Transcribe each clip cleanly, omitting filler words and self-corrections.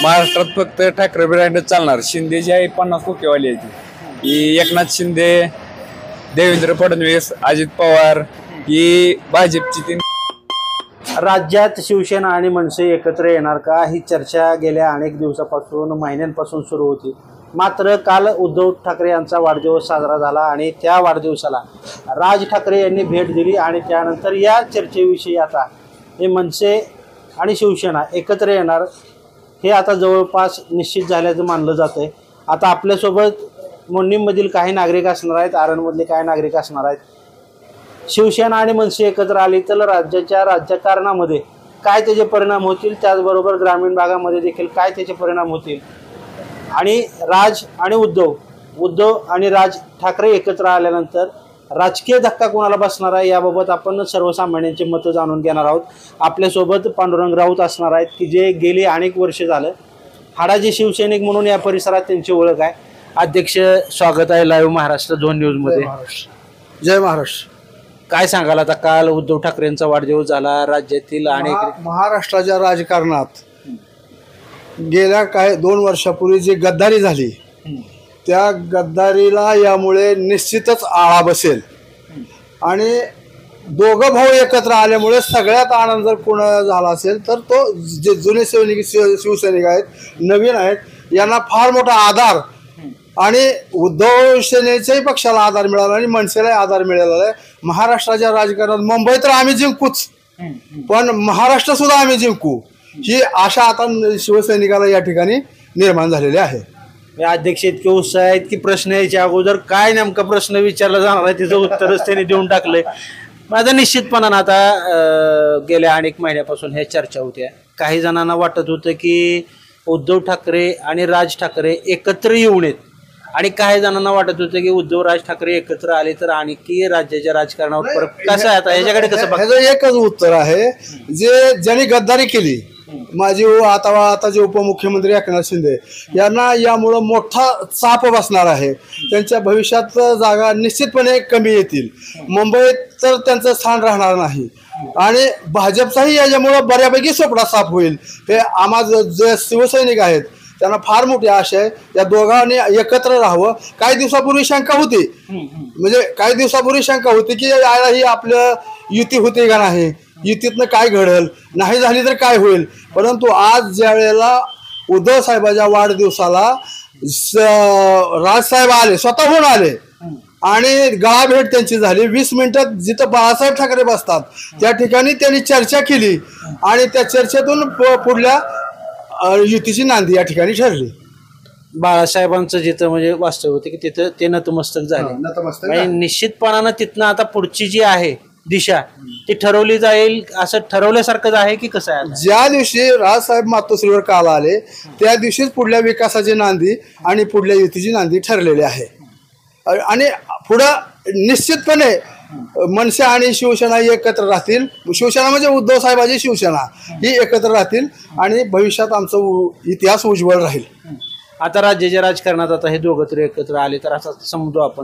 महाराष्ट्रात फक्त ठाकरे ब्रँडच चालणार. शिंदे जी आहे 50 कोटीवाली आहे ही एकनाथ शिंदे, देवेंद्र फडणवीस, अजित पवार ही भाजपची तीन. राज्यात शिवसेना आणि मनसे एकत्र येणार का ही चर्चा गेल्या अनेक दिवसापासून महिन्यांपासून सुरू होती. मात्र काल उद्धव ठाकरे यांचा वाढदिवस साजरा झाला आणि त्या वाढदिवसाला राज ठाकरे यांनी भेट दिली आणि त्यानंतर या चर्चेविषयी आता हे मनसे आणि शिवसेना एकत्र येणार हे आता जवळपास निश्चित झाल्याचं मानलं जातं आहे. आता आपल्यासोबत मोडणीमधील काही नागरिक असणार आहेत, आरणमधले काही नागरिक असणार आहेत. शिवसेना आणि मनसे एकत्र आली तर राज्याच्या राजकारणामध्ये काय त्याचे परिणाम होतील, त्याचबरोबर ग्रामीण भागामध्ये देखील काय त्याचे परिणाम होतील आणि राज आणि उद्धव आणि राज ठाकरे एकत्र आल्यानंतर राजकीय धक्का कोणाला बसणार आहे याबाबत आपण सर्वसामान्यांचे मतं जाणून घेणार आहोत. आपल्यासोबत पांडुरंग राऊत असणार आहेत की जे गेली अनेक वर्षे झालं हाडाचे शिवसैनिक म्हणून या परिसरात त्यांची ओळख आहे. अध्यक्ष, स्वागत आहे लाईव्ह महाराष्ट्र झोन न्यूजमध्ये. जय महाराष्ट्र. काय सांगाल, आता काल उद्धव ठाकरेंचा वाढदिवस झाला, राज्यातील अनेक महाराष्ट्राच्या राजकारणात गेल्या 2 वर्षापूर्वी जी गद्दारी झाली त्या गद्दारीला यामुळे निश्चितच आळा बसेल आणि दोघं भाऊ एकत्र आल्यामुळे सगळ्यात आनंद जर कोण झाला असेल तर तो जे जुने शिवसैनिक आहेत, नवीन आहेत, यांना फार मोठा आधार आणि उद्धव सेनेच्याही पक्षाला आधार मिळाला आणि मनसेलाही आधार मिळालेला आहे. महाराष्ट्राच्या राजकारणात मुंबई तर आम्ही जिंकूच, पण महाराष्ट्र सुद्धा आम्ही जिंकू ही आशा आता शिवसैनिकाला या ठिकाणी निर्माण झालेली आहे. अध्यक्ष इतके उत्साह आहेत की प्रश्न यायच्या अगोदर काय नेमका प्रश्न विचारला जाणार आहे त्याचं उत्तरच त्यांनी देऊन टाकलंय. माझं निश्चितपणानं आता गेल्या अनेक महिन्यापासून ह्या चर्चा होत्या. काही जणांना वाटत होतं की उद्धव ठाकरे आणि राज ठाकरे एकत्र येऊ नयेत आणि काही जणांना वाटत होतं की उद्धव राज ठाकरे एकत्र आले तर आणखी राज्याच्या राजकारणावर फरक कसा आहे. आता ह्याच्याकडे कसं ह्याचं एकच उत्तर आहे, ज्यांनी गद्दारी केली माझी आता जे उपमुख्यमंत्री एकनाथ शिंदे यांना यामुळं मोठा चाप बसणार आहे. त्यांच्या भविष्यात जागा निश्चितपणे कमी येतील. मुंबईत तर त्यांचं स्थान राहणार नाही आणि भाजपचाही याच्यामुळं बऱ्यापैकी सोपडा साफ होईल. हे आम्हा जे शिवसैनिक आहेत त्यांना फार मोठी आशा आहे या दोघांनी एकत्र राहावं. काही दिवसापूर्वी शंका होती, काही दिवसापूर्वी शंका होती की ही आपलं युती होते का नाही, युतीतनं काय घडेल, नाही झाली तर काय होईल. परंतु आज ज्या वेळेला उद्धव साहेबाच्या वाढदिवसाला राजसाहेब आले, स्वतःहून आले आणि गळाभेट त्यांची झाली. 20 मिनिटात जिथं बाळासाहेब ठाकरे बसतात त्या ठिकाणी त्यांनी चर्चा केली आणि त्या चर्चेतून पुढल्या युतीची नांदी या ठिकाणी ठरली. बाळासाहेबांचं जिथं म्हणजे वास्तव होते की तिथं ते नतमस्तक झाले. निश्चितपणानं तिथनं आता पुढची जी आहे दिशा ती ठरवली जाईल असं ठरवल्यासारखंच आहे की कसं आहे. ज्या दिवशी राजसाहेब मातोश्रीवर काल आले त्या दिवशीच पुढल्या विकासाची नांदी आणि पुढल्या युतीची नांदी ठरलेली आहे आणि पुढं निश्चितपणे मनसे आणि शिवसेना एकत्र राहतील. शिवसेना म्हणजे उद्धव साहेबांची शिवसेना ही एकत्र राहतील आणि भविष्यात आमचा इतिहास उज्ज्वल राहील. आता राज्याच्या राजकारणात आता हे दोघं तरी एकत्र आले तर असं समजू आपण,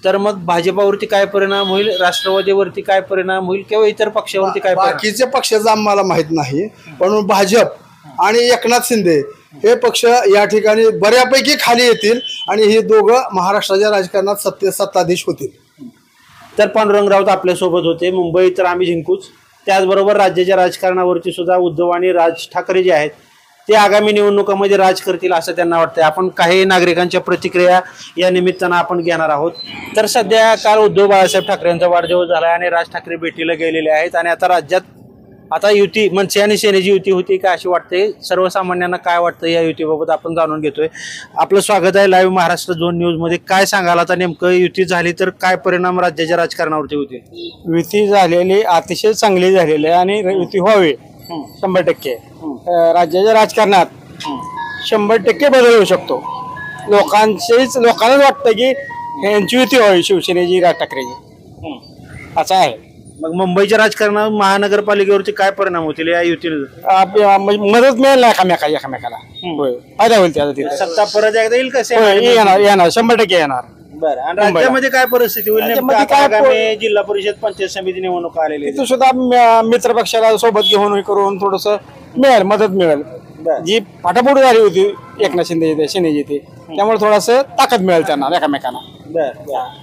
तर मग भाजपावरती काय परिणाम होईल, राष्ट्रवादीवरती काय परिणाम होईल किंवा इतर पक्षावरती काय परिणाम? बाकीचे पक्षाचं आम्हाला माहीत नाही, पण भाजप आणि एकनाथ शिंदे हे पक्ष या ठिकाणी बऱ्यापैकी खाली येतील आणि हे दोघं महाराष्ट्राच्या राजकारणात सत्ताधीश होतील. तर पांडुरंग राऊत आपल्यासोबत होते. मुंबई तर आम्ही जिंकूच, त्याचबरोबर राज्याच्या राजकारणावरती सुद्धा उद्धव आणि राज ठाकरे जे आहेत ते आगामी निवडणुकामध्ये राज करतील असं त्यांना वाटतंय. आपण काही नागरिकांच्या प्रतिक्रिया या निमित्तानं आपण घेणार आहोत. तर सध्या काल उद्धव बाळासाहेब ठाकरे यांचा वाढदिवस झाला आणि राज ठाकरे भेटीला गेलेले आहेत आणि आता राज्यात आता युती मनसे आणि सेनेची युती होती का अशी वाटते. सर्वसामान्यांना काय वाटतं या युतीबाबत आपण जाणून घेतोय. आपलं स्वागत आहे लाईव्ह महाराष्ट्र झोन न्यूजमध्ये. काय सांगाल आता नेमकं युती झाली तर काय परिणाम राज्याच्या राजकारणावरती होते? युती झालेली अतिशय चांगली झालेली आहे आणि युती व्हावी 100%. राज्याच्या राजकारणात 100% बदल होऊ शकतो. लोकांनाच वाटतं की यांची युती व्हावी शिवसेनेची राज ठाकरेची असं आहे. मग मुंबईच्या राजकारणात महानगरपालिकेवरती काय परिणाम होतील या युतीने? मदत मिळेल एकामेकाला, फायदा होईल त्याचा. सत्ता परत एकदा येईल कसे? येणार 100% येणार. बरं, आणि राज्यामध्ये काय परिस्थिती होईल? आगामी जिल्हा परिषद पंचायत समिती निवडणूक आलेली तिथं सुद्धा मित्र पक्षाला सोबत घेऊन करून थोडस मिळेल, मदत मिळेल. जी फाटाफूट झाली होती एकनाथ शिंदे सेनेची ती, त्यामुळे थोडस ताकद मिळेल त्यांना एकमेकांना.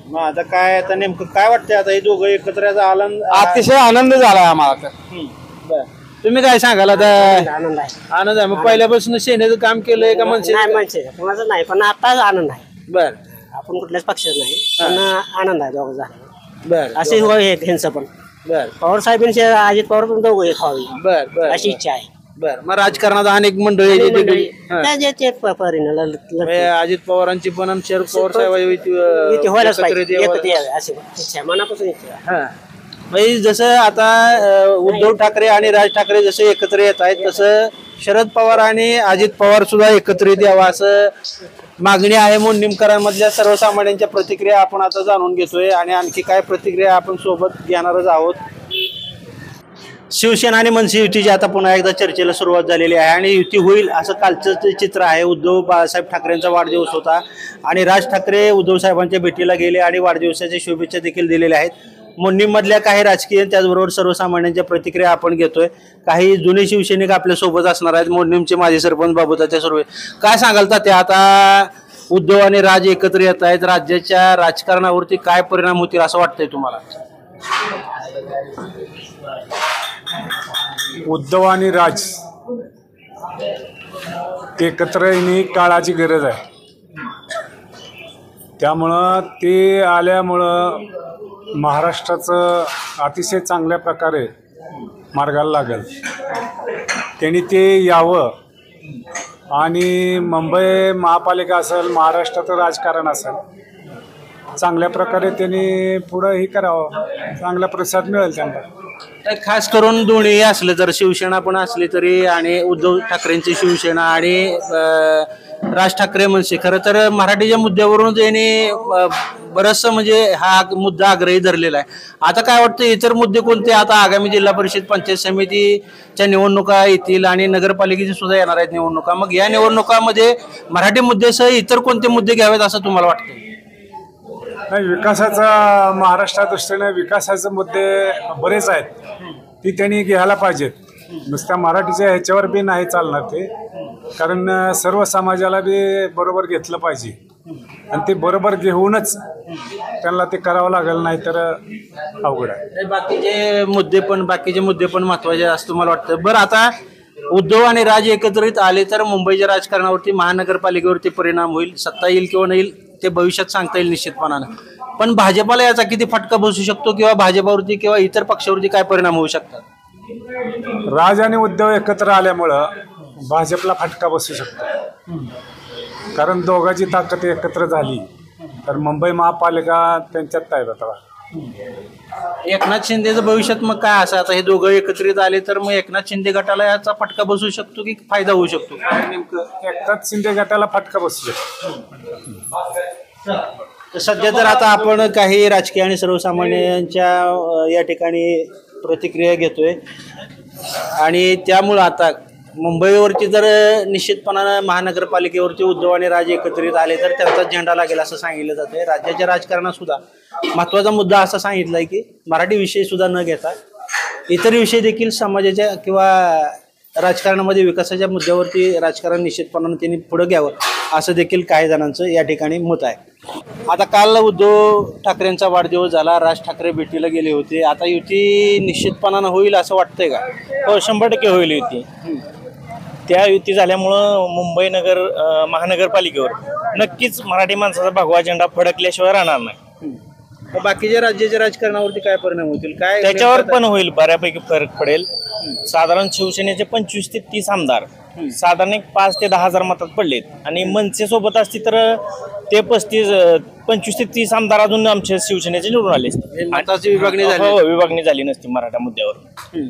मग आता काय आता नेमकं काय वाटतंय आता हे दोघं एकत्र याचा अतिशय आनंद झाला आम्हाला तर. तुम्ही काय सांगाल आता? आनंद आहे. आनंद आहे. मग पहिल्यापासून सेनेचं काम केलंय का मनसे? नाही मनसे कोणाचं नाही, पण आता आनंद आहे. बर आपण कुठल्याच पक्षात नाही, पण आनंद आहे दोघं झालं. बर असे होय ह्यांचं पण बर पवार साहेबांचे अजित पवार पण दोघं एक व्हावी बर बर अशी इच्छा आहे. बर मग राजकारणात अनेक मंडळी आहेत मंडळी, हा. त्याचे परिणाम म्हणजे अजित पवारांची पण आणि शरद पवार साहेब इथे व्हायलाच पाहिजे, एकत्र यावं. एकत्र यावे अशी इच्छा आहे, मनापासून इच्छा आहे. हा. म्हणजे जसं आता उद्धव ठाकरे आणि राज ठाकरे जसे एकत्र येत आहेत तसं शरद पवार आणि अजित पवार सुद्धा एकत्रित यावं असं मागणी आहे. मोडणीमकरांमधल्या सर्वसामान्यांच्या प्रतिक्रिया आपण आता जाणून घेतोय आणि आणखी काय प्रतिक्रिया आपण सोबत घेणारच आहोत. शिवसेना आणि मनसे युतीची आता पुन्हा एकदा चर्चेला सुरुवात झालेली आहे आणि युती होईल असं कालचं ते चित्र आहे. उद्धव बाळासाहेब ठाकरेंचा वाढदिवस होता आणि राज ठाकरे उद्धव साहेबांच्या भेटीला गेले आणि वाढदिवसाच्या शुभेच्छा देखील दिलेल्या आहेत. मोडणीमधल्या काही राजकीय त्याचबरोबर सर्वसामान्यांच्या प्रतिक्रिया आपण घेतोय. काही जुने शिवसैनिक आपल्या सोबत असणार आहेत. मोडणीमचे माजी सरपंच बाबूतात्या सुर्वे, काय सांगाल त्या आता उद्धव आणि राज एकत्र येत आहेत, राज्याच्या राजकारणावरती काय परिणाम होतील असं वाटतंय तुम्हाला? उद्धव आणि राज एकत्र येणे काळाची गरज आहे. त्यामुळं ते आल्यामुळं महाराष्ट्राचं अतिशय चांगल्या प्रकारे मार्गाला लागेल. त्यांनी ते यावं आणि मुंबई महापालिका असेल, महाराष्ट्राचं राजकारण असेल, चांगल्या प्रकारे त्यांनी पुढं हे करावं, चांगला प्रतिसाद मिळेल त्यांना. खास करून दोन्ही असले तर शिवसेना पण असली तरी आणि उद्धव ठाकरेंची शिवसेना आणि राज ठाकरे मनसे, खरं तर मराठीच्या मुद्द्यावरून त्यांनी बरंचसं म्हणजे हा मुद्दा आग्रही धरलेला आहे. आता काय वाटतं इतर मुद्दे कोणते? आता आगामी जिल्हा परिषद पंचायत समितीच्या निवडणुका येतील आणि नगरपालिकेची सुद्धा येणार आहेत निवडणुका. मग या निवडणुकामध्ये मराठी मुद्द्यासह इतर कोणते मुद्दे घ्यावेत असं तुम्हाला वाटतं? नाही, विकासाचा महाराष्ट्रा दृष्टीने विकासाचे मुद्दे बरेच आहेत, ती त्यांनी घ्यायला पाहिजेत. नुसत्या मराठीच्या ह्याच्यावर बी नाही चालणार ते, कारण सर्व समाजाला बी बरोबर घेतलं पाहिजे आणि ते बरोबर घेऊनच त्यांना ते करावं लागेल, नाही तर अवघड आहे. बाकीचे मुद्दे पण महत्वाचे असं तुम्हाला वाटतं? बरं, आता उद्धव आणि राज एकत्रित आले तर मुंबईच्या राजकारणावरती, महानगरपालिकेवरती परिणाम होईल. सत्ता येईल किंवा नाही येईल ते भविष्यात सांगता येईल निश्चितपणानं. पण भाजपाला याचा किती फटका बसू शकतो किंवा भाजपावरती किंवा इतर पक्षावरती काय परिणाम होऊ शकतात? राज आणि उद्धव एकत्र आल्यामुळं भाजपला फटका बसू शकतो, कारण दोघांची ताकद एकत्र झाली तर मुंबई महापालिका त्यांच्यात काय जाता. एकनाथ शिंदेचं भविष्यात मग काय असं? आता हे दोघं एकत्रित आले तर मग एकनाथ शिंदे गटाला याचा फटका बसू शकतो की फायदा होऊ शकतो? नेमकं एकनाथ शिंदे गटाला फटका बसू शकतो. सध्या तर आता आपण काही राजकीय आणि सर्वसामान्यांच्या या ठिकाणी प्रतिक्रिया घेतोय आणि त्यामुळं आता मुंबईवरती जर निश्चितपणानं महानगरपालिकेवरती उद्धव आणि राज एकत्रित आले तर त्यांचा झेंडा लागेल असं सांगितलं जातंय. राज्याच्या राजकारणात सुद्धा महत्त्वाचा मुद्दा असा सांगितलाय की मराठी विषय सुद्धा न घेता इतर विषय देखील समाजाच्या किंवा राजकारणामध्ये विकासाच्या मुद्द्यावरती राजकारण निश्चितपणानं त्यांनी पुढे घ्यावं असं देखील काही जणांचं या ठिकाणी मत आहे. आता काल उद्धव ठाकरेंचा वाढदिवस झाला, राज ठाकरे भेटीला गेले होते. आता युती निश्चितपणानं होईल असं वाटतंय का? हो, 100% होईल युती. त्या युती झाल्यामुळं मुंबई महानगरपालिकेवर नक्कीच मराठी माणसाचा भगवा झेंडा फडकल्याशिवाय राहणार नाही. बाकीच्या राज्याच्या राजकारणावरती काय परिणाम होतील? काय त्याच्यावर पण होईल, बऱ्यापैकी फरक पडेल. साधारण शिवसेनेचे 25 ते 30 आमदार साधारण 5 ते 10 हजार मतात पडलेत आणि मनसे सोबत असती तर ते 25 ते 30 आमदार अजून आमच्या शिवसेनेचे निवडून आले असते. मताची विभागणी झाली. हो, विभागणी झाली नसती मराठा मुद्द्यावर,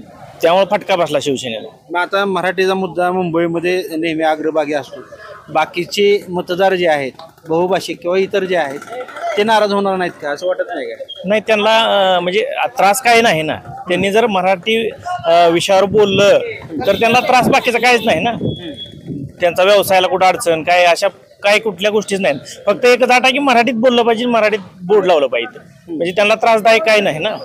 त्यामुळे फटका बसला शिवसेनेला. मग आता मराठीचा मुद्दा मुंबईमध्ये नेहमी अग्रभागी असतो. बाकीचे मतदार जे आहेत, बहुभाषिक किंवा इतर जे आहेत, ते नाराज होणार नाहीत का असं वाटत नाही का? नाही, त्यांना म्हणजे त्रास काही नाही ना. त्यांनी जर मराठी विषयावर बोललं तर त्यांना त्रास बाकीचा काहीच नाही ना. त्यांचा व्यवसायाला कुठं अडचण काय अशा काही कुठल्या गोष्टीच नाहीत. फक्त एकच आठ आहे की मराठीत बोललं पाहिजे, मराठीत बोर्ड लावलं पाहिजे, म्हणजे त्यांना त्रासदायक काही नाही ना.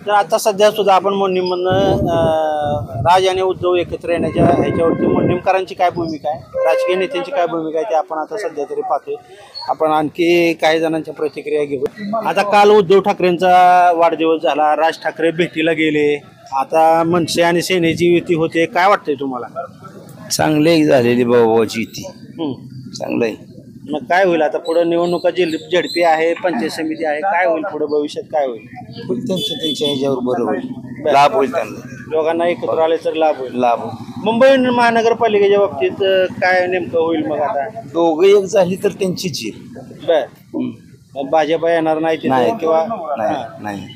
तर आता सध्या सुद्धा आपण मोडणीमधनं राज आणि उद्धव एकत्र येण्याच्या ह्याच्यावरती मोडणीमकरांची काय भूमिका आहे, राजकीय नेत्यांची काय भूमिका आहे ते आपण आता सध्या तरी पाहतोय. आपण आणखी काही जणांच्या प्रतिक्रिया घेऊ. आता काल उद्धव ठाकरेंचा वाढदिवस झाला, राज ठाकरे भेटीला गेले, आता मनसे आणि सेनेची युती होते. काय वाटतंय तुम्हाला? चांगली झालेली भावाची ती चांगलं आहे. मग काय होईल आता पुढे? निवडणुका झडपी आहे, पंचायत समिती आहे, काय होईल पुढे भविष्यात? काय होईल? त्यांच्या ह्याच्यावर बरं होईल, लाभ होईल त्यांना. दोघांना एकत्र आले तर लाभ होईल. लाभ मुंबई महानगरपालिकेच्या बाबतीत काय नेमकं होईल मग आता? दोघं एक झाली तर त्यांचीच येईल. बर, भाजपा येणार नाही तिथे किंवा नाही.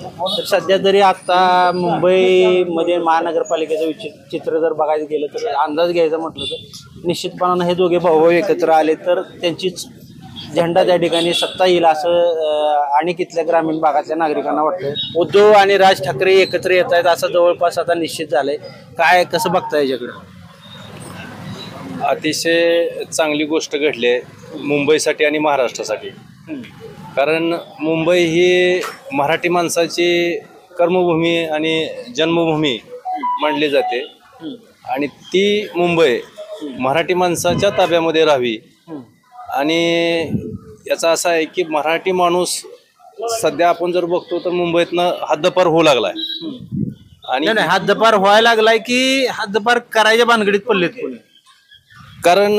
तर सध्या तरी आता मुंबईमध्ये महानगरपालिकेचं चित्र जर बघायला गेलं तर अंदाज घ्यायचा म्हटलं तर निश्चितपणानं हे दोघे भाऊ एकत्र आले तर त्यांचीच झेंडा त्या ठिकाणी सत्ता येईल असं अनेक इथल्या ग्रामीण भागातल्या नागरिकांना वाटतं. उद्धव आणि राज ठाकरे एकत्र येत आहेत असं जवळपास आता निश्चित झालंय. काय कसं बघता याच्याकडं? अतिशय चांगली गोष्ट घडली आहे मुंबईसाठी आणि महाराष्ट्रासाठी. कारण मुंबई ही मराठी माणसाची कर्मभूमी आणि जन्मभूमी मानली जाते आणि ती मुंबई मराठी माणसाच्या ताब्यामध्ये राहावी. आणि याचा असा आहे की मराठी माणूस सध्या आपण जर बघतो तर मुंबईतनं हद्दपार होऊ लागलाय. आणि हद्दपार व्हायला लागलाय की हद्दपार करायच्या भानगडीत पडलेत कोणी? कारण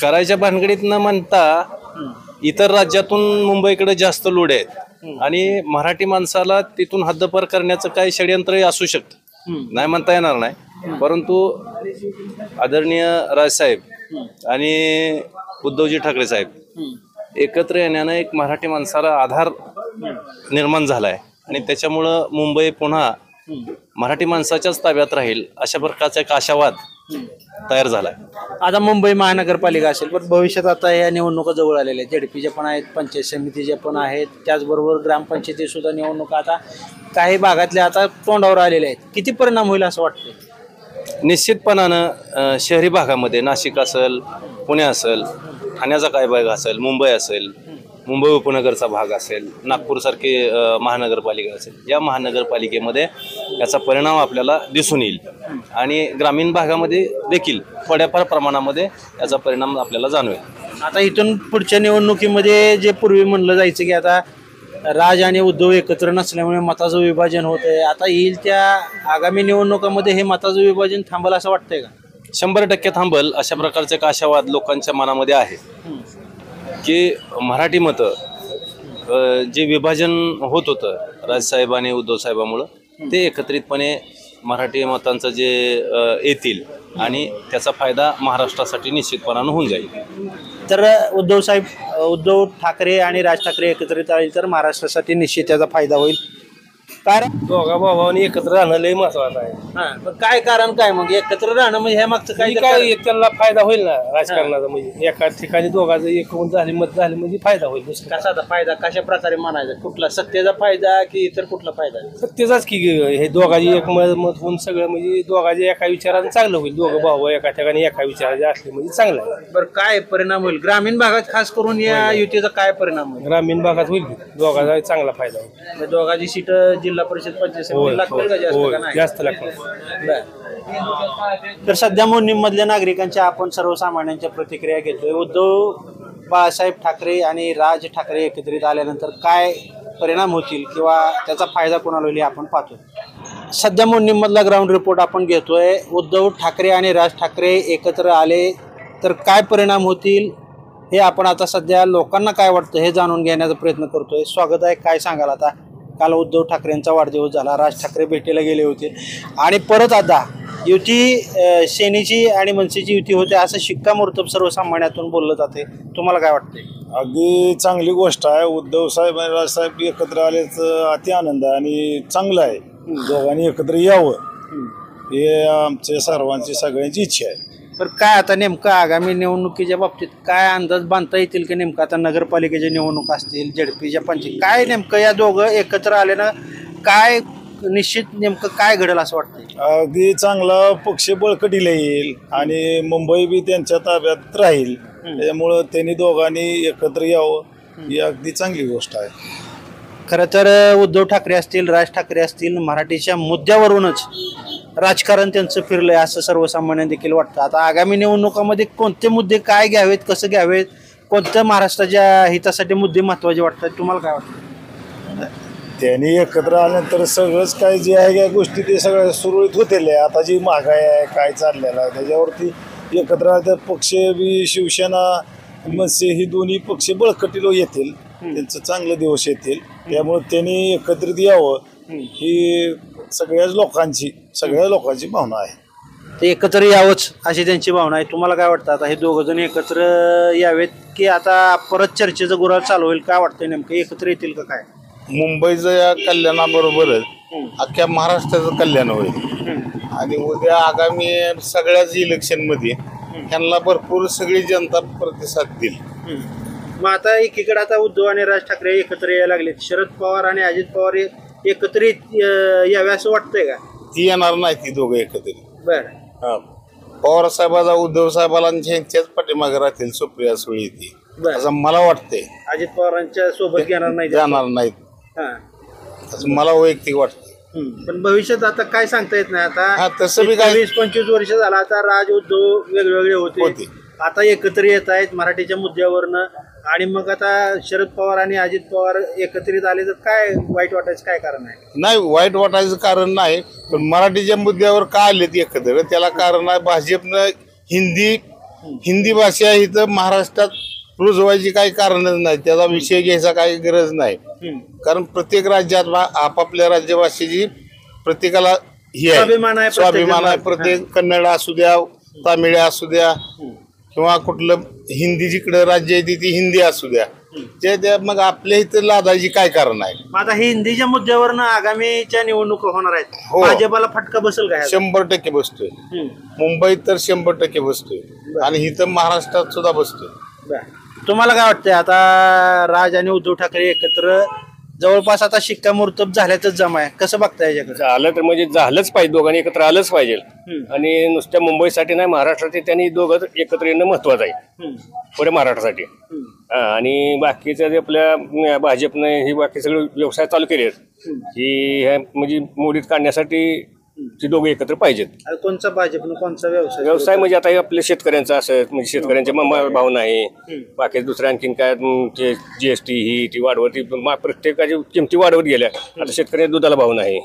करायच्या भानगडीत न म्हणता इतर राज्यातून मुंबईकडे जास्त लोड आहेत आणि मराठी माणसाला तिथून हद्दपार करण्याचं काही षडयंत्रही असू शकतं, नाही म्हणता येणार नाही. परंतु आदरणीय राजसाहेब आणि उद्धवजी ठाकरे साहेब एकत्र येण्यानं एक मराठी माणसाला आधार निर्माण झालाय आणि त्याच्यामुळं मुंबई पुन्हा मराठी माणसाच्याच ताब्यात राहील अशा प्रकारचा एक आशावाद तयार झालाय. आता मुंबई महानगरपालिका असेल पण भविष्यात आता या निवडणुका जवळ आलेल्या आहेत, झेडपीच्या पण आहेत, पंचायत समितीच्या पण आहेत, त्याचबरोबर ग्रामपंचायती सुद्धा निवडणुका आता काही भागातल्या आता तोंडावर आलेल्या आहेत. किती परिणाम होईल असं वाटतं? निश्चितपणानं शहरी भागामध्ये नाशिक असेल, पुणे असेल, ठाण्याचा काय भाग असेल, मुंबई असेल, मुंबई उपनगरचा भाग असेल, नागपूरसारखी महानगरपालिका असेल, या महानगरपालिकेमध्ये याचा परिणाम आपल्याला दिसून येईल आणि ग्रामीण भागामध्ये देखील थोड्याफार प्रमाणामध्ये याचा परिणाम आपल्याला जाणवेल. आता इथून पुढच्या निवडणुकीमध्ये जे पूर्वी म्हणलं जायचं की आता राज आणि उद्धव एकत्र नसल्यामुळे मताचं विभाजन होत आहे, आता येईल त्या आगामी निवडणुकामध्ये हे मताचं विभाजन थांबल असं वाटतंय का? 100% थांबल अशा प्रकारचा एक आशावाद लोकांच्या मनामध्ये आहे की मराठी मतं जे विभाजन होत होतं राजसाहेब आणि उद्धव साहेबामुळं ते एकत्रितपणे मराठी मतांचं जे येतील आणि त्याचा फायदा महाराष्ट्रासाठी निश्चितपणानं होऊन जाईल. तर उद्धव ठाकरे आणि राज ठाकरे एकत्रित आले तर महाराष्ट्रासाठी निश्चित त्याचा फायदा होईल. कारण दोघा भावांनी एकत्र राहणं लय महत्वाचं आहे. पण काय कारण काय मग एकत्र राहणं म्हणजे ह्या मागचं काय काय त्यांना फायदा होईल ना राजकारणाचा, म्हणजे एका ठिकाणी दोघांचं एक होऊन झाले मत झाले म्हणजे फायदा होईल. कसा फायदा कशा प्रकारे म्हणायचा? कुठला सत्तेचा फायदा की इतर कुठला फायदा? सत्तेचाच की हे दोघांची एक मत होऊन सगळं म्हणजे दोघांचे एका विचारानं चांगलं होईल. दोघं भाऊ एका ठिकाणी एका विचाराचे असले म्हणजे चांगलं आहे. बरं, काय परिणाम होईल ग्रामीण भागात खास करून या युतीचा? काय परिणाम होईल ग्रामीण भागात? होईल दोघांचा चांगला फायदा होईल. दोघांची सीट जिल्हा परिषद पंचायत समिती लागतील का जास्त का नाही? जास्त लागतात. तर सध्या मोडणीमधल्या नागरिकांच्या आपण सर्वसामान्यांच्या प्रतिक्रिया घेतोय. उद्धव बाळासाहेब ठाकरे आणि राज ठाकरे एकत्रित आल्यानंतर काय परिणाम होतील किंवा त्याचा फायदा कोणाला होईल आपण पाहतोय. सध्या मोडणीमधला ग्राउंड रिपोर्ट आपण घेतोय. उद्धव ठाकरे आणि राज ठाकरे एकत्र आले तर काय परिणाम होतील हे आपण आता सध्या लोकांना काय वाटतं हे जाणून घेण्याचा प्रयत्न करतोय. स्वागत आहे. काय सांगाल आता? काल उद्धव ठाकरेंचा वाढदिवस झाला, राज ठाकरे भेटीला गेले होते आणि परत आता युती सेनेची आणि मनसेची युती होते असं शिक्कामोर्तब सर्वसामान्यातून बोललं जाते. तुम्हाला काय वाटतंय? अगदी चांगली गोष्ट आहे. उद्धव साहेब आणि राजसाहेब एकत्र आल्याचं अति आनंद आहे आणि चांगलं आहे. दोघांनी एकत्र यावं हे आमच्या सर्वांची सगळ्यांची इच्छा आहे. तर काय आता नेमकं आगामी निवडणुकीच्या बाबतीत काय अंदाज बांधता येतील की नेमकं आता नगरपालिकेच्या निवडणूक असतील, झेडपीच्या पंचायत, काय नेमकं या दोघं एकत्र आल्यानं काय निश्चित नेमकं काय घडेल असं वाटतं? अगदी चांगला पक्ष बळकटीला येईल आणि मुंबई बी त्यांच्या ताब्यात राहील. त्यामुळं त्यांनी दोघांनी एकत्र यावं ही अगदी चांगली गोष्ट आहे. खरं तर उद्धव ठाकरे असतील, राज ठाकरे असतील, मराठीच्या मुद्द्यावरूनच राजकारण त्यांचं फिरलंय असं सर्वसामान्य देखील वाटतं. आता आगामी निवडणुकामध्ये कोणते मुद्दे काय घ्यावेत, कसं घ्यावेत, कोणत्या महाराष्ट्राच्या हितासाठी मुद्दे महत्वाचे वाटतात, तुम्हाला काय वाटतं? त्यांनी एकत्र आल्यानंतर सगळंच काय जे आहे या गोष्टी ते सगळं सुरळीत होतील. आता जी महागाई आहे काय चाललेलं आहे त्याच्यावरती एकत्र आलं तर पक्ष बी शिवसेना मनसे ही दोन्ही पक्ष बळकटीला येतील, त्यांचं चांगले दिवस येतील. त्यामुळे त्यांनी एकत्रित यावं ही सगळ्या लोकांची भावना आहे. ते एकत्र यावंच अशी त्यांची भावना आहे. तुम्हाला काय वाटतं आता हे दोघं जण एकत्र यावेत की आता परत चर्चेचं गुराळ चालू होईल? काय वाटतंय नेमकं, एकत्र येतील का काय? मुंबईचं या कल्याणाबरोबरच अख्ख्या महाराष्ट्राचं कल्याण होईल आणि उद्या आगामी सगळ्याच इलेक्शनमध्ये त्यांना भरपूर सगळी जनता प्रतिसाद देईल. मग आता एकीकडे आता उद्धव आणि राज ठाकरे एकत्र यायला लागले, शरद पवार आणि अजित पवार एकत्रित यावे असं वाटतंय का? ती येणार नाही ती दोघं एकत्रित. बरं, पवार साहेबाचा उद्धव साहेबाला यांच्याच पाठीमागे राहतील सुप्रिया सुळे ती, असं मला वाटतंय. अजित पवारांच्या सोबत घेणार नाही, जाणार नाहीत असं मला वैयक्तिक वाटतं. पण भविष्यात आता काय सांगता येत नाही. आता तसं बी काय 20-25 वर्ष झाला आता राज उद्धव वेगवेगळे होते, आता एकत्र येत आहेत मराठीच्या मुद्द्यावरनं. आणि मग आता शरद पवार आणि अजित पवार एकत्रित आले तर काय वाईट वाटायचं काय कारण आहे? नाही, वाईट वाटायचं कारण नाही, पण मराठीच्या मुद्द्यावर का आलेत एकत्र त्याला कारण आहे. भाजपनं हिंदी भाषा ही तर महाराष्ट्रात रुजवायची काही कारणच नाही, त्याचा विषय घ्यायचा काही गरज नाही. कारण प्रत्येक राज्यात आपापल्या राज्यभाषेची प्रत्येकाला ही आहे, स्वाभिमान आहे. प्रत्येक कन्नड असू द्या, तामिळ असू द्या किंवा कुठलं हिंदी जिकडे राज्य आहे ती हिंदी असू द्या, त्या मग आपल्या इथं लादायची काय कारण आहे? आता हिंदीच्या मुद्द्यावरनं आगामीच्या निवडणुका होणार आहेत, भाजपाला फटका बसेल का? 100% बसतोय. मुंबईत तर 100% बसतोय आणि इथं महाराष्ट्रात सुद्धा बसतोय. तुम्हाला काय वाटतंय आता राज आणि उद्धव ठाकरे एकत्र जवळपास आता शिक्कामोर्तब झाल्यातच जमा आहे, कसं बघताय याच्याकडे? झालं तर म्हणजे झालंच पाहिजे, दोघांनी एकत्र आलंच पाहिजे. आणि नुसत्या मुंबईसाठी नाही, महाराष्ट्रासाठी त्यांनी दोघं एकत्र येणं महत्वाचं आहे पुढे महाराष्ट्रासाठी. आणि बाकीचं जे आपल्या भाजपनं ही बाकी सगळे व्यवसाय चालू केले ही म्हणजे मोडीत काढण्यासाठी ती दोघं एकत्र पाहिजेत. कोणचा भाजपनं कोणचा व्यवसाय म्हणजे आता आपल्या शेतकऱ्यांचा असं म्हणजे शेतकऱ्यांच्या भावना आहे. बाकी दुसऱ्या आणखीन काय GST ही ती वाढवत, प्रत्येकाची किमती वाढवत गेल्या. आता शेतकऱ्यांच्या दुधाला भाव नाही,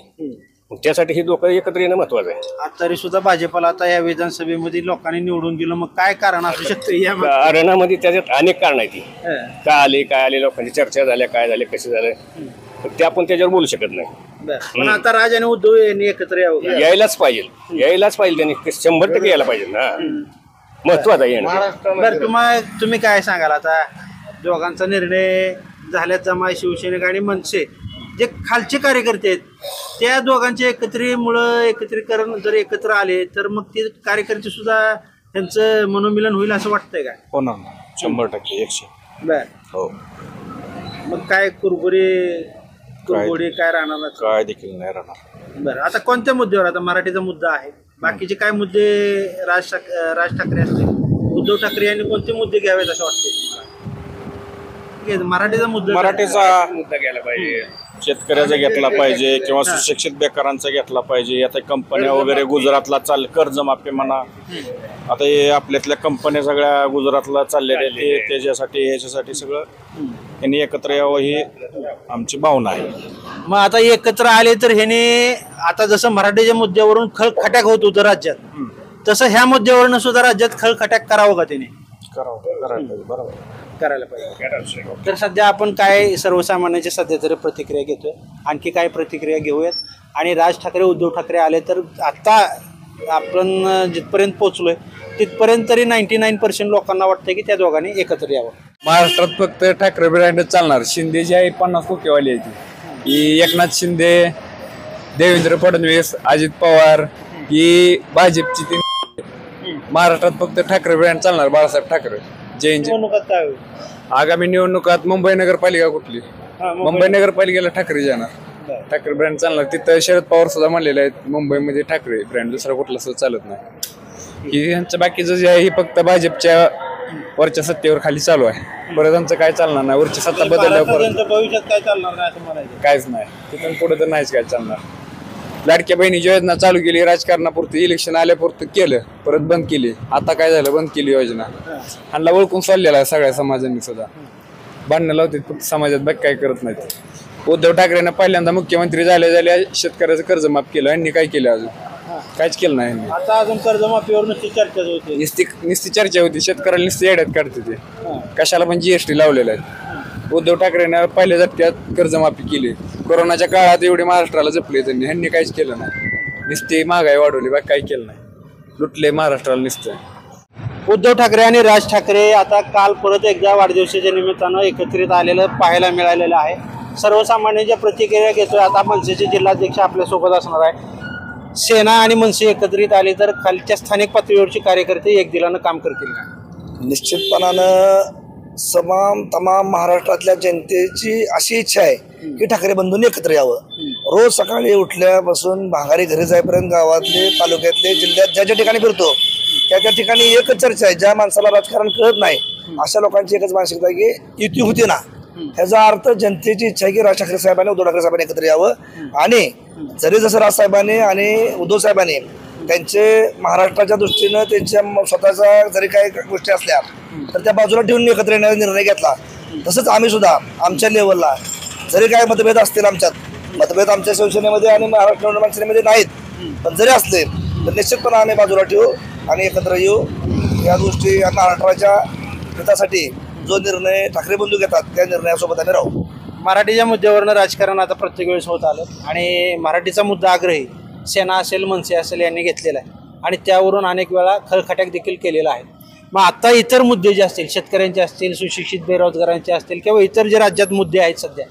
त्यासाठी ही दोघं एकत्र येणं महत्वाचं आहे. तरी सुद्धा भाजपला आता या विधानसभेमध्ये लोकांनी निवडून दिलं, मग काय कारण असू शकतं? अरणामध्ये त्याच्यात अनेक कारण आहे. ती काय आले लोकांची चर्चा झाल्या, काय झाले, कसे झाले, ते आपण त्याच्यावर बोलू शकत नाही. पण आता राज आणि उद्धव यांनी एकत्र यायलाच पाहिजे त्यांनी 100% यायला पाहिजे ना, महत्वाचं आहे. बरं, तुम्ही काय सांगाल आता दोघांचा निर्णय झाल्यात जमा, शिवसेनेक आणि मनसे जे खालचे कार्यकर्ते आहेत त्या दोघांच्या एकत्रीकरण जर एकत्र आले तर मग ते कार्यकर्ते सुद्धा त्यांचं मनोमिलन होईल असं वाटतंय का? होणार 100% 100. बर, हो. मग काय कुरगुडी काय राहणार? काय देखील नाही राहणार. बरं, आता कोणत्या मुद्द्यावर? आता मराठीचा मुद्दा आहे, बाकीचे काय मुद्दे राज ठाकरे असतील, उद्धव ठाकरे यांनी कोणते मुद्दे घ्यावेत असं वाटतं? मराठीचा मुद्दा घ्यायला पाहिजे, शेतकऱ्याचा घेतला पाहिजे किंवा सुशिक्षित बेकारांचा घेतला पाहिजे. आता कंपन्या वगैरे गुजरातला कर्जमाफी म्हणा, आता हे आपल्यातल्या कंपन्या सगळ्या गुजरातला चाललेल्या आहेत, त्याच्यासाठी ह्याच्यासाठी सगळं यांनी एकत्र यावं ही आमची भावना आहे. मग आता एकत्र आले तर ह्याने आता जसं मराठीच्या मुद्द्यावरून खळखटाक होत होतं राज्यात, तसं ह्या मुद्द्यावरून सुद्धा राज्यात खळखटाक करावं का त्याने? करायला पाहिजे. तर सध्या आपण काय सर्वसामान्यांच्या सध्या तरी प्रतिक्रिया घेतोय, आणखी काय प्रतिक्रिया घेऊयात. आणि राज ठाकरे उद्धव ठाकरे आले तर आता आपण जिथपर्यंत पोहोचलोय तिथपर्यंत तरी 99% लोकांना वाटतं की त्या दोघांनी एकत्र यावं. महाराष्ट्रात फक्त ठाकरे ब्रँडच चालणार. शिंदे जी आहे 50 कोटीवाली आहे ही एकनाथ शिंदे, देवेंद्र फडणवीस, अजित पवार ही भाजपची ती. महाराष्ट्रात फक्त ठाकरे ब्रँड चालणार, बाळासाहेब ठाकरे. आगामी निवडणुकात मुंबई नगरपालिका कुठली? मुंबई नगरपालिकेला ठाकरे जाणार, ठाकरे ब्रँड चालणार. तिथं शरद पवार सुद्धा म्हणलेले आहेत मुंबईमध्ये ठाकरे ब्रँड, दुसरा कुठला सुद्धा चालत नाही. ही यांचं बाकीचं जे आहे ही फक्त भाजपच्या वरच्या सत्तेवर खाली चालू आहे. परत आमचं काय चालणार नाही. वरची सत्ता बदलल्यावर परत भविष्यात काय चालणार नाही असं म्हणायचं. काहीच नाही. तिथून पुढे तर नाहीच काय चालणार. लाडक्या बहिणीची योजना चालू केली, राजकारणापुरती इलेक्शन आल्यापुरतं केलं, परत बंद केली. आता काय झालं, बंद केली योजना. ह्यांना ओळखून चाललेला आहे सगळ्या समाजांनी सुद्धा. भांडणं लावतात फक्त समाजात, बाकी काय करत नाहीत. उद्धव ठाकरेंना पहिल्यांदा मुख्यमंत्री झाल्या शेतकऱ्याचं कर्ज माफ केलं. यांनी काय केलं, अजून काहीच केलं नाही. आता अजून कर्जमाफीवर नुसती चर्चाच होती. नुसती चर्चा होती. शेतकऱ्याला नुसती येड्यात काढते ते. कशाला पण GST लावलेला आहे. उद्धव ठाकरेंना पहिल्या झटक्यात कर्जमाफी केली. कोरोनाच्या काळात एवढे महाराष्ट्राला जपले त्यांनी. ह्यांनी काहीच केलं नाही. नुसती महागाई वाढवली, बाकी काही केलं नाही. लुटले महाराष्ट्राला नुसतं. उद्धव ठाकरे आणि राज ठाकरे आता काल परत एकदा वाढदिवसाच्या निमित्तानं एकत्रित आलेलं पाहायला मिळालेलं आहे. सर्वसामान्यांच्या प्रतिक्रिया घेतोय. आता मनसेचे जिल्हाध्यक्ष आपल्यासोबत असणार आहे. सेना आणि मनसे एकत्रित आले तर खालच्या स्थानिक पातळीवरचे कार्यकर्ते एक दिलानं काम करतील का? निश्चितपणानं तमाम महाराष्ट्रातल्या जनतेची अशी इच्छा आहे की ठाकरे बंधूंनी एकत्र यावं. रोज सकाळी उठल्यापासून भांगारी घरी जाईपर्यंत गावातले, तालुक्यातले, जिल्ह्यात ज्या ज्या ठिकाणी फिरतो त्या ठिकाणी एकच चर्चा आहे. ज्या माणसाला राजकारण कळत नाही अशा लोकांची एकच मानसिकता आहे की युती होती ना. ह्याचा अर्थ जनतेची इच्छा आहे की राज ठाकरे साहेबांनी, उद्धव ठाकरे साहेबांनी एकत्र यावं. आणि जरी जसं राजसाहेबांनी आणि उद्धव साहेबांनी त्यांचे महाराष्ट्राच्या दृष्टीनं त्यांच्या स्वतःच्या जरी काही गोष्टी असल्या तर त्या बाजूला ठेवून एकत्र येण्याचा निर्णय घेतला, तसंच आम्ही सुद्धा आमच्या लेवलला जरी काही मतभेद असतील, मतभेद आमच्या शिवसेनेमध्ये आणि महाराष्ट्र नवनिर्माण सेनेमध्ये नाहीत, पण जरी असले तर निश्चितपणे आम्ही बाजूला ठेवू आणि एकत्र येऊ. या गोष्टी या महाराष्ट्राच्या हितासाठी जो निर्णय ठाकरे बंधू घेतात त्या निर्णयासोबत आम्ही राहू. मराठीच्या मुद्द्यावरनं राजकारण आता प्रत्येक वेळेस होत आलं आणि मराठीचा मुद्दा आग्रही सेना असेल, मनसे असेल यांनी घेतलेला आहे आणि त्यावरून अनेक वेळा खळखट्याक देखील केलेला आहे. मग आता इतर मुद्दे जे असतील, शेतकऱ्यांचे असतील, सुशिक्षित बेरोजगारांचे असतील किंवा इतर जे राज्यात मुद्दे आहेत सध्या,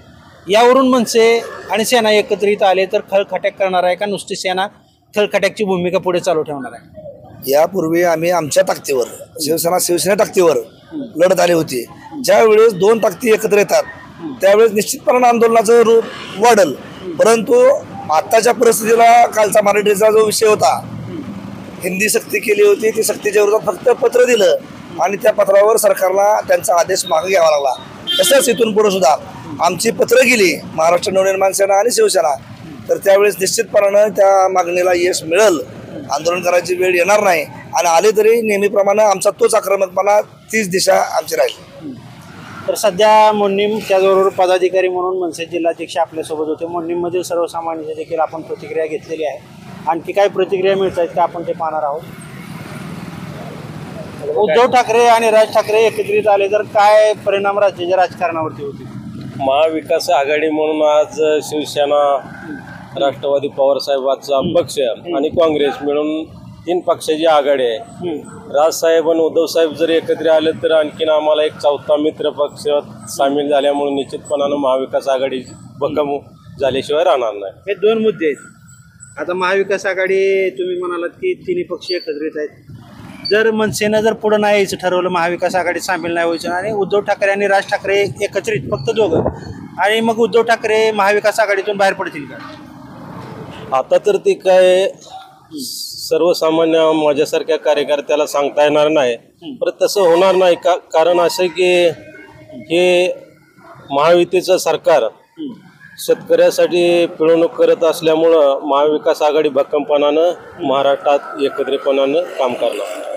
यावरून मनसे आणि सेना एकत्रित आले तर खळखट्याक करणार आहे का नुसती सेना खळखट्याकची भूमिका पुढे चालू ठेवणार आहे? यापूर्वी आम्ही आमच्या ताकदीवर, शिवसेना ताकदीवर लढत आली होती. ज्या वेळेस दोन ताकदी एकत्र येतात त्यावेळेस निश्चितपणे आंदोलनाचं रूप वाढल. परंतु आताच्या परिस्थितीला कालचा मराठीचा जो विषय होता, हिंदी सक्ती केली होती, ती सक्तीच्या विरोधात फक्त पत्र दिलं आणि त्या पत्रावर सरकारला त्यांचा आदेश मागे घ्यावा लागला. तसंच इथून पुढे सुद्धा आमची पत्र गेली महाराष्ट्र नवनिर्माण सेना आणि शिवसेना, तर त्यावेळेस निश्चितपणानं त्या मागणीला यश मिळेल. आंदोलन करायची वेळ येणार नाही आणि आले तरी नेहमीप्रमाणे आमचा तोच आक्रमकपणा, तीच दिशा आमची राहील. तर सध्या मोडणीम त्याचबरोबर पदाधिकारी म्हणून मनसे जिल्हाध्यक्ष आपल्यासोबत होते. मोडणीममधील सर्वसामान्यांची देखील आपण प्रतिक्रिया घेतलेली आहे. आणखी काय प्रतिक्रिया मिळत आहेत का आपण ते पाहणार आहोत. उद्धव ठाकरे आणि राज ठाकरे एकत्रित आले तर काय परिणाम राज्याच्या राजकारणावरती होतील? महाविकास आघाडी म्हणून आज शिवसेना, राष्ट्रवादी पवार साहेबांचा पक्ष आणि काँग्रेस मिळून 3 पक्षाची आघाडी आहे. राजसाहेब आणि उद्धव साहेब जर एकत्र आले तर आणखीन आम्हाला एक चौथा मित्र पक्ष सामील झाल्यामुळे निश्चितपणानं महाविकास आघाडी भक्कम झाल्याशिवाय राहणार नाही. हे 2 मुद्दे आहेत. आता महाविकास आघाडी तुम्ही म्हणालात की तिन्ही पक्ष एकत्रित आहेत. जर मनसेनं जर पुढं नाही यायचं ठरवलं, महाविकास आघाडीत सामील नाही व्हायचं आणि उद्धव ठाकरे आणि राज ठाकरे एकत्रित फक्त दोघं, आणि मग उद्धव ठाकरे महाविकास आघाडीतून बाहेर पडतील का? आता तर ते काय सर्वसामान्य माझ्यासारख्या कार्यकर्त्याला सांगता येणार नाही, परत तसं होणार नाही का. कारण असं की हे महायुतीचं सरकार शेतकऱ्यासाठी पिळवणूक करत असल्यामुळं महाविकास आघाडी भक्कमपणानं महाराष्ट्रात एकत्रितपणानं काम करणार.